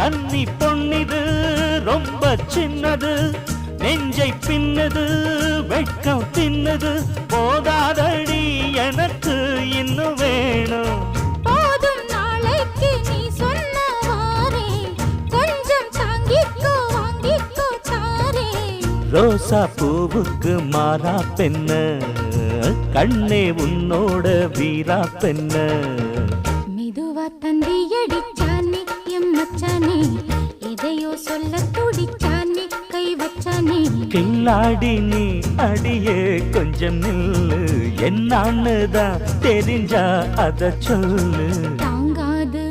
கன்னி பொன்னிது ரொம்ப சின்னது, நெஞ்சை பின்னது வெட்கம் தின்னது. போதாதடி எனக்கு இன்னும் வேணும். போதும் நாளைக்கு நீ சொன்னவாறே, கொஞ்சம் தாங்கிக்கோ வாங்கிக்கோ தாரே. ரோசா பூவுக்கு மாறா பெண்ண, கண்ணே உன்னோட வீரா பெண்ண. மெதுவா தந்தி அடிச்சானே எம் மச்சானே, எதையோ சொல்ல துடிச்சானே கை வச்சானே. கில்லாடி நீ அடியே கொஞ்சம் நில்லு, என்னான்னுதான் தெரிஞ்சா அத சொல்லு.